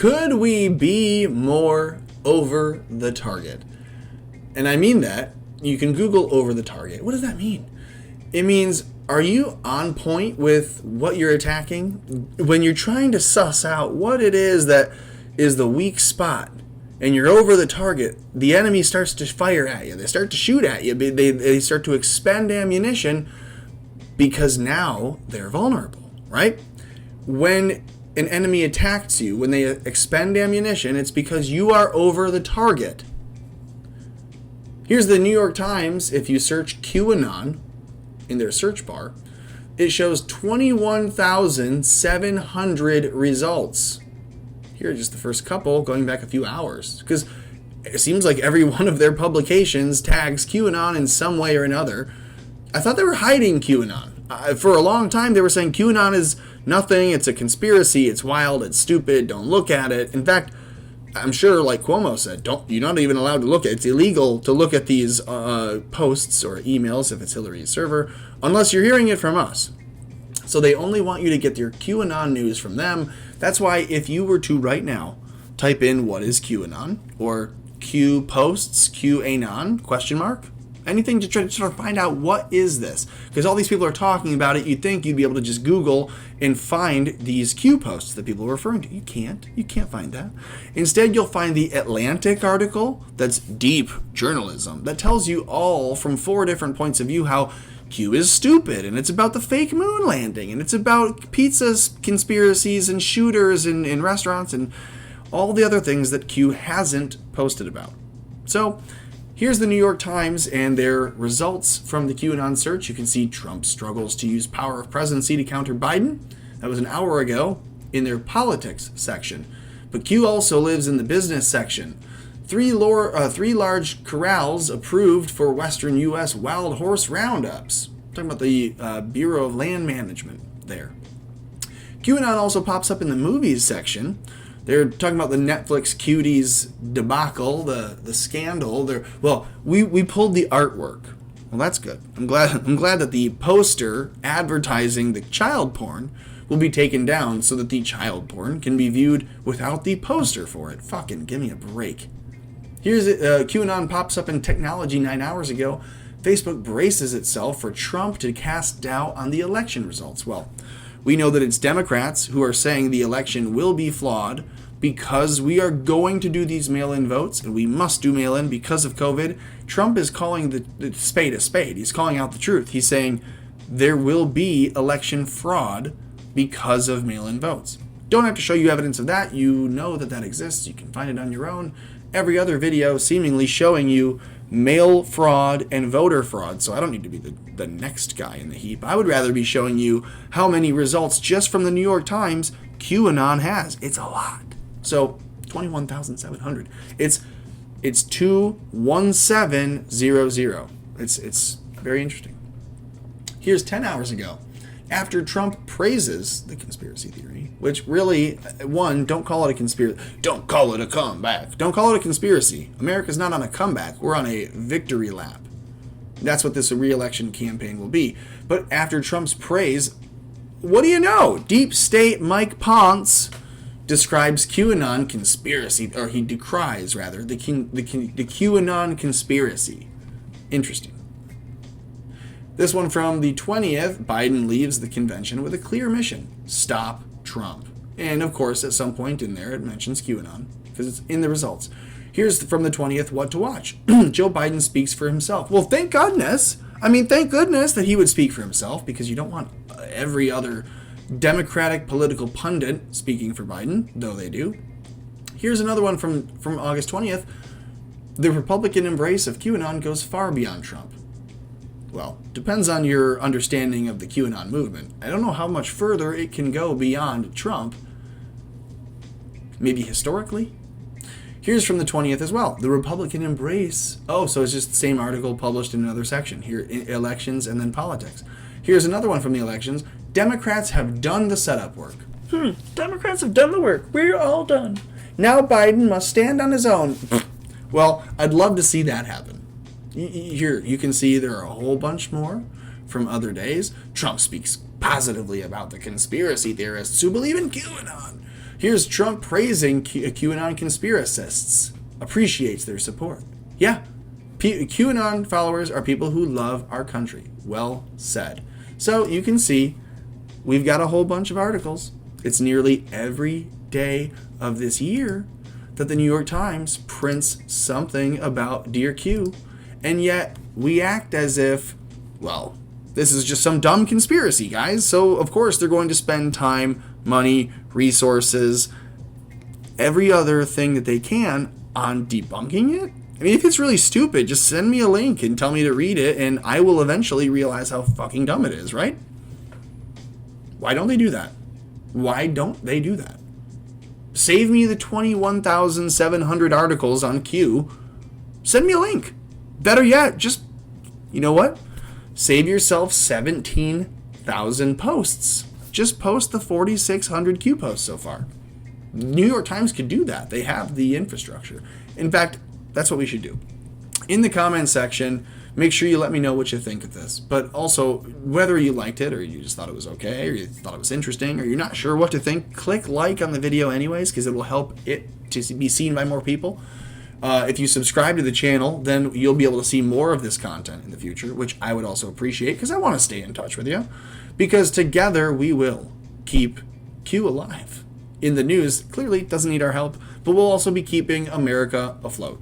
Could we be more over the target? And I mean that. You can Google over the target. What does that mean? It means, are you on point with what you're attacking? When you're trying to suss out what it is that is the weak spot, and you're over the target, the enemy starts to fire at you. They start to shoot at you. They start to expend ammunition because now they're vulnerable, right? When an enemy attacks you, when they expend ammunition, it's because you are over the target. Here's the New York Times. If you search QAnon in their search bar, it shows 21,700 results. Here are just the first couple, going back a few hours. Because it seems like every one of their publications tags QAnon in some way or another. I thought they were hiding QAnon. For a long time, they were saying QAnon is nothing, it's a conspiracy, it's wild, it's stupid, don't look at it. In fact, I'm sure, like Cuomo said, you're not even allowed to look at it. It's illegal to look at these posts or emails if it's Hillary's server, unless you're hearing it from us. So they only want you to get your QAnon news from them. That's why if you were to right now type in what is QAnon or Q posts, QAnon, question mark, anything to try to find out what is this, because all these people are talking about it. You'd think you'd be able to just Google and find these Q posts that people are referring to. You can't find that. Instead, you'll find the Atlantic article that's deep journalism that tells you all from 4 different points of view how Q is stupid, and it's about the fake moon landing, and it's about pizza conspiracies and shooters in restaurants and all the other things that Q hasn't posted about. So here's the New York Times and their results from the QAnon search. You can see Trump struggles to use power of presidency to counter Biden. That was an hour ago in their politics section. But Q also lives in the business section. 3 large corrals approved for Western U.S. wild horse roundups. Talking about the Bureau of Land Management there. QAnon also pops up in the movies section. They're talking about the Netflix Cuties debacle, the scandal. We pulled the artwork. Well, that's good. I'm glad that the poster advertising the child porn will be taken down so that the child porn can be viewed without the poster for it. Fucking give me a break. Here's QAnon pops up in technology 9 hours ago. Facebook braces itself for Trump to cast doubt on the election results. Well, we know that it's Democrats who are saying the election will be flawed because we are going to do these mail-in votes, and we must do mail-in because of COVID. Trump is calling the spade a spade. He's calling out the truth. He's saying there will be election fraud because of mail-in votes. Don't have to show you evidence of that. You know that exists. You can find it on your own. Every other video seemingly showing you mail fraud and voter fraud, so I don't need to be the next guy in the heap. I would rather be showing you how many results just from the New York Times QAnon has. It's a lot. So 21,700. It's 21700. It's very interesting. Here's 10 hours ago. After Trump praises the conspiracy theory, which really, one, don't call it a conspiracy. Don't call it a comeback. Don't call it a conspiracy. America's not on a comeback. We're on a victory lap. That's what this re-election campaign will be. But after Trump's praise, what do you know? Deep State Mike Ponce describes QAnon conspiracy, or he decries, rather, the QAnon conspiracy. Interesting. This one from the 20th, Biden leaves the convention with a clear mission: stop Trump. And of course, at some point in there, it mentions QAnon, because it's in the results. Here's from the 20th, what to watch. Joe Biden speaks for himself. Well, thank goodness. Thank goodness that he would speak for himself, because you don't want every other Democratic political pundit speaking for Biden, though they do. Here's another one from August 20th. The Republican embrace of QAnon goes far beyond Trump. Well, depends on your understanding of the QAnon movement. I don't know how much further it can go beyond Trump. Maybe historically? Here's from the 20th as well. The Republican embrace. Oh, so it's just the same article published in another section. Here, elections and then politics. Here's another one from the elections. Democrats have done the setup work. Democrats have done the work. We're all done. Now Biden must stand on his own. Well, I'd love to see that happen. Here, you can see there are a whole bunch more from other days. Trump speaks positively about the conspiracy theorists who believe in QAnon. Here's Trump praising QAnon conspiracists. Appreciates their support. Yeah, QAnon followers are people who love our country. Well said. So you can see we've got a whole bunch of articles. It's nearly every day of this year that the New York Times prints something about Dear Q, and yet we act as if, well, this is just some dumb conspiracy, guys. So of course they're going to spend time, money, resources, every other thing that they can on debunking it. I mean, if it's really stupid, just send me a link and tell me to read it, and I will eventually realize how fucking dumb it is, right? Why don't they do that? Why don't they do that? Save me the 21,700 articles on Q. Send me a link. Better yet, just, you know what? Save yourself 17,000 posts. Just post the 4,600 Q posts so far. New York Times could do that. They have the infrastructure. In fact, that's what we should do. In the comment section, make sure you let me know what you think of this. But also, whether you liked it, or you just thought it was okay, or you thought it was interesting, or you're not sure what to think, click like on the video anyways, because it will help it to be seen by more people. If you subscribe to the channel, then you'll be able to see more of this content in the future, which I would also appreciate, because I want to stay in touch with you. Because together we will keep Q alive. In the news, clearly doesn't need our help, but we'll also be keeping America afloat.